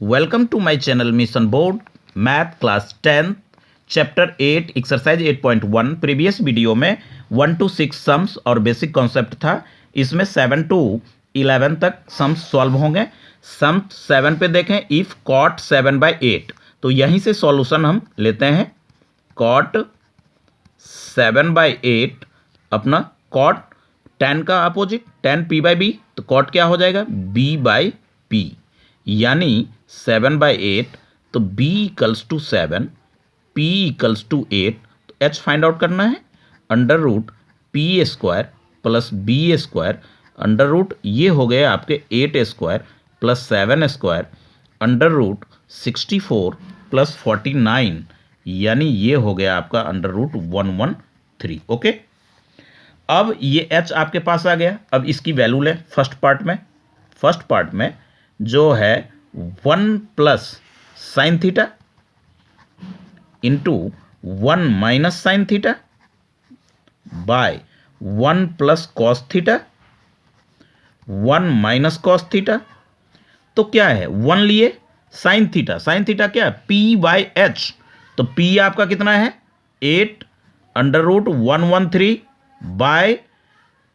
Welcome to my channel mission board math class 10 chapter 8 exercise 8.1। Previous video में 1 to 6 sums और basic concept था। इसमें 7 to 11 तक sums solve होंगे। सम 7 पे देखें, इफ कॉट 7/8, तो यहीं से सॉल्यूशन हम लेते हैं। कॉट 7/8 अपना कॉट 10 का अपोजिट 10 p/b, तो कॉट क्या हो जाएगा b/p, यानी 7/8, तो b equals to 7, p equals to 8, तो h फाइंड आउट करना है। √p² plus b² under root ये हो गए आपके 8² प्लस 7² √64 प्लस 49, यानी ये हो गया आपका √113। ओके, अब ये h आपके पास आ गया। अब इसकी वैल्यू ले फर्स्ट पार्ट में जो है 1 plus sine theta into 1 minus sine theta by 1 plus cos theta 1 minus cos theta. तो क्या है, 1 लिए साइन थीटा क्या है p/h, तो p आपका कितना है 8 √113 बाय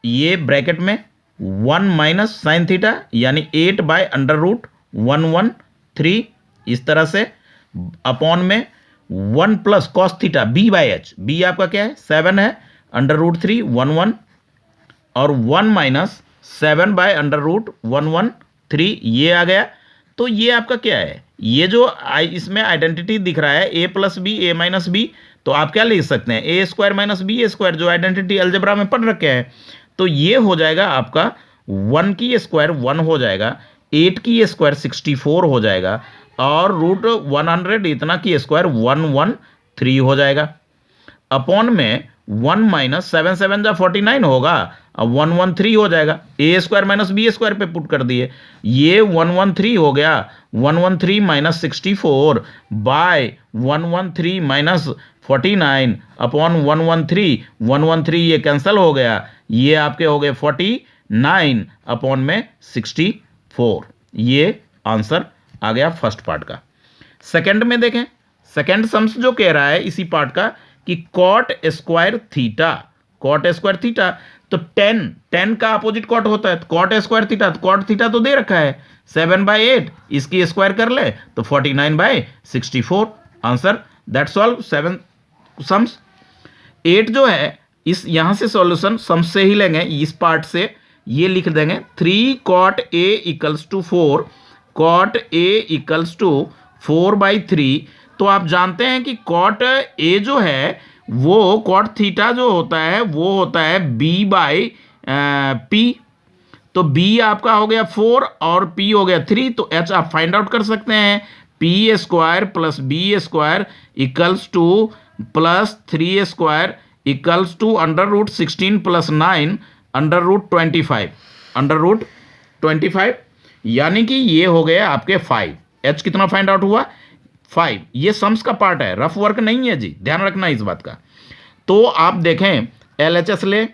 ये ब्रैकेट में 1 माइनस साइन थीटा यानी 8 बाय √113, इस तरह से अपॉन में 1 plus cos theta b/h, b आपका क्या है 7 है √311 और 1 माइनस 7 बाय √113 ये आ गया। तो ये आपका क्या है, ये जो इसमें आइडेंटिटी दिख रहा है a plus b a minus b, तो आप क्या लिख सकते हैं a² माइनस b² जो आइडेंटिटी अलजेब्रा में पढ़ रखे हैं। तो ये हो जाएगा आपका 1 की स्क्वायर 1 हो जाएगा, 8 की स्क्वायर 64 हो जाएगा और √100 इतना की स्क्वायर 113 हो जाएगा। अपॉन में 1 माइनस 7 7 जा 49 होगा, अब 113 हो जाएगा। a² माइनस b² पे पुट कर दिए, ये 113 हो गया, 113 माइनस 64 बाय 113 माइनस 49 अपॉन 113 ये कैंसिल हो गया, ये आपके हो गए 49 अपॉन में 64। ये आंसर आ गया फर्स्ट पार्ट का। सेकंड में देखें, सेकंड सम्स जो कह रहा है इसी पार्ट का कि कॉट स्क्वायर थीटा, तो 10 का अपोजिट कॉट होता है, तो कॉट स्क्वायर थीटा, तो कॉट थीटा तो दे रखा है 7/8, इसकी स्क्वायर कर ले तो 49/64 आंसर। That's all 7 sums. 8 जो है इस यहां से सॉल्यूशन सम्स से ही लेंगे, इस पार्ट से ये लिख देंगे 3 cot a equals to 4, cot a equals to 4/3। तो आप जानते हैं कि cot a जो है वो cot थीटा जो होता है वो होता है b/p, तो b आपका हो गया 4 और p हो गया 3, तो h आप फाइंड आउट कर सकते हैं p² plus b² equals to plus 3² equals to √16 plus 9 √25 यानी कि ये हो गए आपके 5। h कितना फाइंड आउट हुआ 5। ये सम्स का पार्ट है, रफ वर्क नहीं है जी, ध्यान रखना इस बात का। तो आप देखें LHS ले,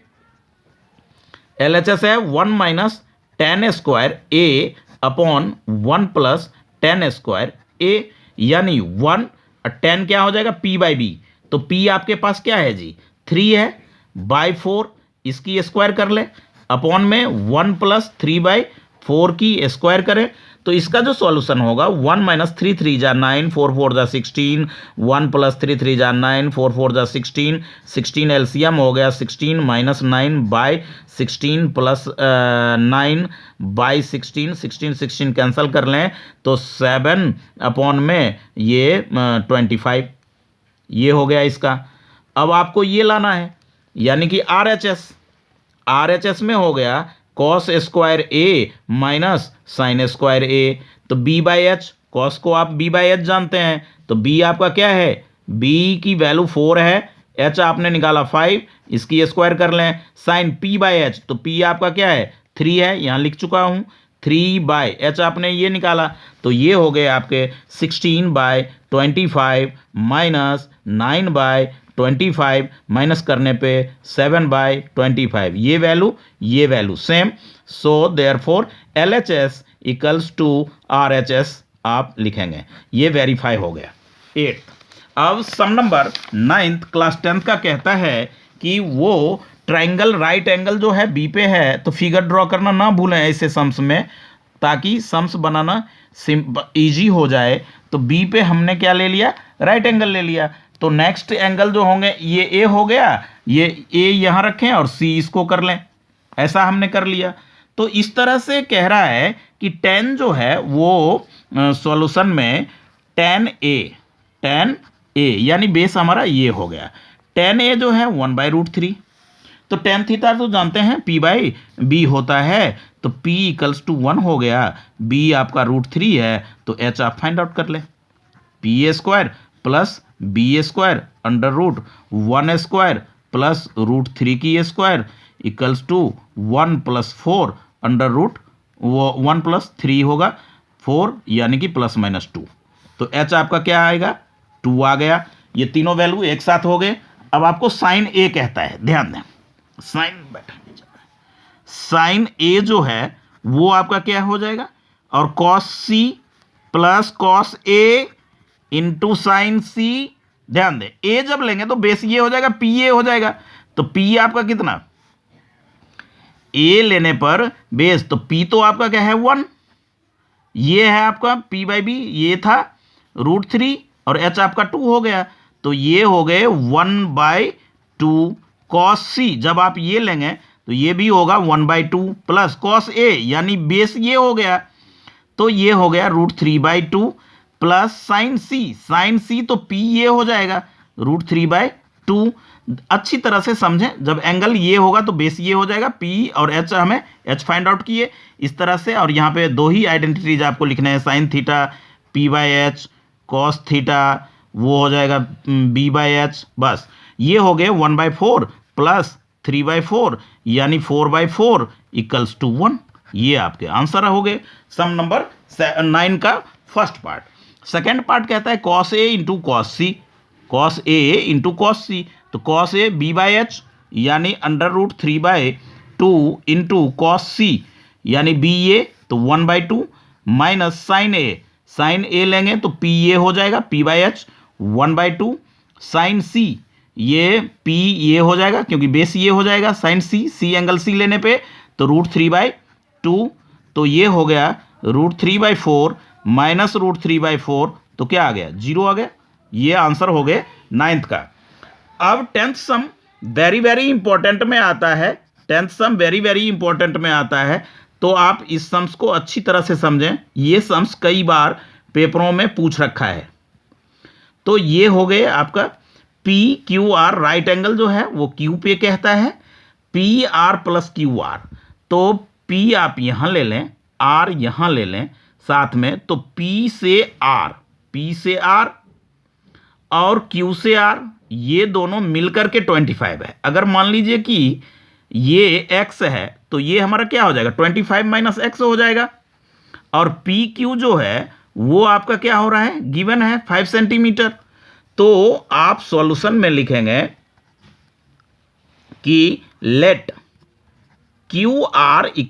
LHS है 1 minus tan² a upon 1 plus tan² a, यानी 1 10 क्या हो जाएगा p/b, तो p आपके पास क्या है जी 3 है बाय 4, इसकी स्क्वायर कर ले अपॉन में 1 प्लस 3/4 की स्क्वायर करें, तो इसका जो सॉल्यूशन होगा 1 माइनस 3 3 जा 9 4 4 जा 16, 1 प्लस 3 3 जा 9 4 4 जा 16, 16 एलसीएम हो गया 16 minus 9 by 16 plus 9 by 16 cancel कर लें तो 7 अपॉन में ये 25, ये हो गया इसका। अब आपको ये लाना है यानी कि RHS में हो गया cos² a minus sin² a, तो b/h, cos को आप b/h जानते हैं, तो b आपका क्या है b की वैल्यू 4 है, h आपने निकाला 5, इसकी स्क्वायर कर लें sin p/h, तो p आपका क्या है 3 है, यहां लिख चुका हूं 3/h आपने ये निकाला, तो ये हो गए आपके 16/25 माइनस 9/25 माइनस करने पे 7/25, ये value same. So therefore LHS equals to RHS आप लिखेंगे। ये वेरीफाई हो गया। 8th, अब सम नंबर 9th क्लास 10th का कहता है कि वो ट्रायंगल राइट एंगल जो है बी पे है, तो फिगर ड्रॉ करना ना भूलें ऐसे सम्स में, ताकि सम्स बनाना ईजी हो जाए। तो बी पे हमने क्या ले लिया, राइट एंगल ले लिया। तो नेक्स्ट एंगल जो होंगे, ये ए हो गया, ये ए यहाँ रखें और सी इसको कर लें, ऐसा हमने कर लिया। तो इस तरह से कह रहा है कि tan जो है वो सॉल्यूशन में tan a यानी बेस हमारा ये हो गया। tan a जो है 1/√3। तो tan थीटा तो जानते हैं p/b होता है, तो p = 1 हो गया, b आपका √3 है, तो h आप फाइंड आउट कर ले। pa² + ba² √1² प्लस √3 की स्क्वायर इक्वल्स टू 1 + 4 1 + 3 होगा 4 यानी कि ±2। तो h आपका क्या आएगा, 2 आ गया। ये तीनों वैल्यू एक साथ हो गए। अब आपको साइन ए कहता है, ध्यान दें, साइन ए जो है वो आपका क्या हो जाएगा, और cos c + cos a into sine C. ध्यान दें, ए जब लेंगे तो बेस ये हो जाएगा, पी ए हो जाएगा। तो पी आपका कितना, ए लेने पर बेस, तो पी तो आपका क्या है 1, ये है आपका p/b, ये था √3 और h आपका 2 हो गया। तो ये हो गए 1/2 cos c। जब आप ये लेंगे तो ये भी होगा 1/2 प्लस cos a यानी बेस ये हो गया, तो ये हो गया √3/2 प्लस साइन सी तो p ये हो जाएगा √3/2। अच्छी तरह से समझें, जब एंगल ये होगा तो बेस ये हो जाएगा, p और h हमें h फाइंड आउट किए इस तरह से। और यहाँ पे दो ही आइडेंटिटीज आपको लिखने हैं, sine theta p/h, cos theta वो हो जाएगा b/h। बस ये हो गए 1/4 प्लस 3/4 यानी 4/4 इक्वल्स टू 1। ये आपके आंसर हो गए सम नंबर 9 का फर्स्ट पार्ट। सेकेंड पार्ट कहता है cos a into cos c। तो cos a b/h यानी √3/2 इंटू cos c यानी ba, तो 1/2 माइनस साइन a लेंगे तो p ये हो जाएगा p/h 1/2 साइन c, ये p ये हो जाएगा क्योंकि बेस ये हो जाएगा, साइन c एंगल c लेने पे तो √3/2, तो ये हो गया √3/4 माइनस √3/4, तो क्या आ गया, 0 आ गया। ये आंसर हो गए 9th का। अब 10th some very very important में आता है, 10th some very very important में आता है, तो आप इस सम्स को अच्छी तरह से समझें। ये सम्स कई बार पेपरों में पूछ रखा है। तो ये हो गए आपका PQR, राइट एंगल जो है वो Q पे कहता है, PR + QR। तो P आप यहां ले लें, R यहां ले लें साथ में, तो P से R और Q से R ये दोनों मिलकर के 25 है। अगर मान लीजिए कि ये x है तो ये हमारा क्या हो जाएगा, 25 - x हो जाएगा। और PQ जो है वो आपका क्या हो रहा है, गिवन है 5 सेंटीमीटर। तो आप सॉल्यूशन में लिखेंगे कि लेट QR =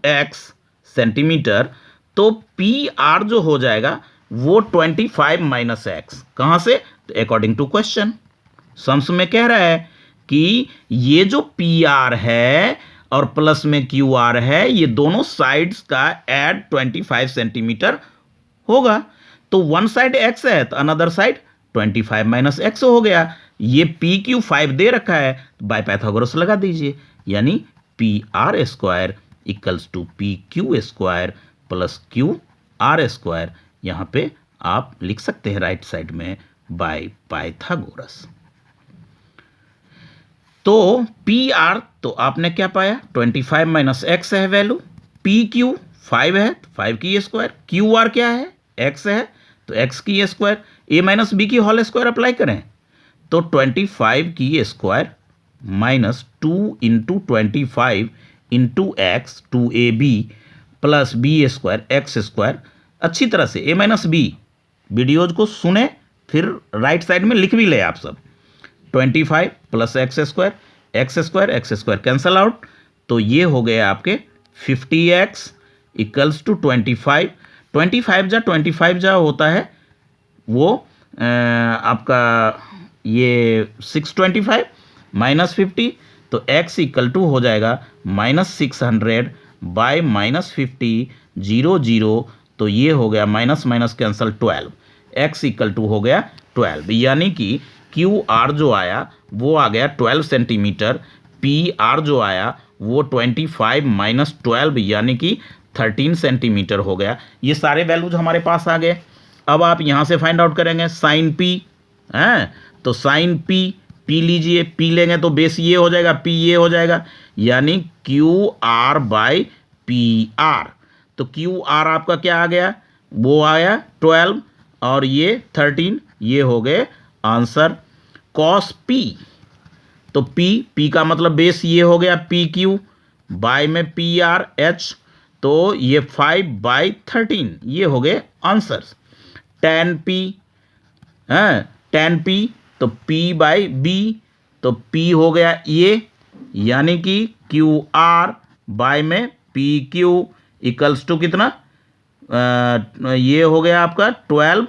x सेंटीमीटर, तो PR जो हो जाएगा वो 25 - x। कहां से, तो अकॉर्डिंग टू क्वेश्चन सम्स में कह रहा है कि ये जो PR है और प्लस में QR है, ये दोनों साइड्स का एड 25 सेंटीमीटर होगा। तो वन साइड x है तो अनदर साइड 25 - x हो गया। ये PQ 5 दे रखा है, तो बाय पाइथागोरस लगा दीजिए, यानी PR² = PQ² प्लस QR²। यहां पे आप लिख सकते हैं राइट साइड में बाय पाइथागोरस। तो PR तो आपने क्या पाया, 25 - x है वैल्यू, PQ 5 है तो 5 की स्क्वायर, QR क्या है, x है तो x की स्क्वायर, a - b की होल स्क्वायर अप्लाई करें तो 25 की square -2 × 25 × x 2ab plus b² x²। अच्छी तरह से a - b वीडियोज को सुने, फिर राइट साइड में लिख भी ले आप सब। 25 प्लस x² कैंसल आउट, तो ये हो गए आपके 50x = 25। 25 जा होता है वो आपका ये 625 -50, तो x इक्वल टू हो जाएगा -600 बाय -50 0 0, तो ये हो गया minus minus cancel 12, x equal to हो गया 12, यानी कि क्यू आर जो आया वो आ गया 12 सेंटीमीटर, पी आर जो आया वो 25 माइनस 12 यानी कि 13 सेंटीमीटर हो गया। ये सारे वैल्यूज हमारे पास आ गए। अब आप यहाँ से फाइंड आउट करेंगे साइन पी है, तो साइन पी लीजिए, पी लेंगे तो बेस ये हो जाएगा, पी ये हो जाएगा, यानी Q R by P R. तो क्यू आर आपका क्या आ गया, वो आया 12 और ये 13, ये हो गए आंसर। कॉस पी, तो पी का मतलब बेस ये हो गया पी क्यू, बाय में पी आर एच, तो ये 5/13 ये हो गए आंसर्स। tan पी है, tan पी तो p बाई बी, तो p हो गया ये, यानी कि क्यू आर बाय में पी क्यू इक्वल्स टू कितना, ये हो गया आपका 12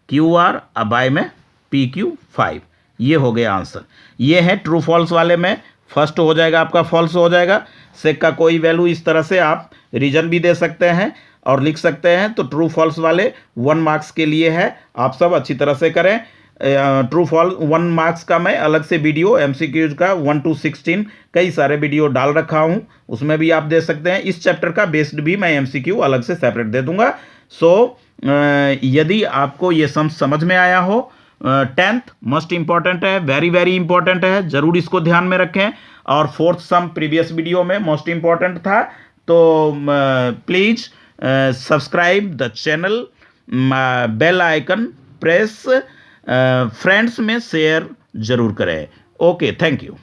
क्यू आर बाय में पी क्यू 5, ये हो गया आंसर। ये है ट्रू फॉल्स वाले में, फर्स्ट हो जाएगा आपका फॉल्स हो जाएगा, सेक का कोई वैल्यू इस तरह से आप रीजन भी दे सकते हैं और लिख सकते हैं। तो ट्रू फॉल्स वाले 1 मार्क्स के लिए है, आप सब अच्छी तरह से करें। ट्रू फॉल्स 1 मार्क्स का मैं अलग से वीडियो एमसीक्यूज का 1 to 16 कई सारे वीडियो डाल रखा हूं, उसमें भी आप दे सकते हैं। इस चैप्टर का बेस्ड भी मैं एमसीक्यू अलग से सेपरेट दे दूंगा। सो यदि आपको ये समझ में आया हो, 10th मोस्ट इंपॉर्टेंट है, वेरी वेरी इंपॉर्टेंट है, जरूर इसको ध्यान में रखें। और 4th सम प्रीवियस वीडियो में मोस्ट इंपॉर्टेंट था, तो please subscribe the channel, bell icon press, friends में शेयर जरूर करें। Okay, thank you.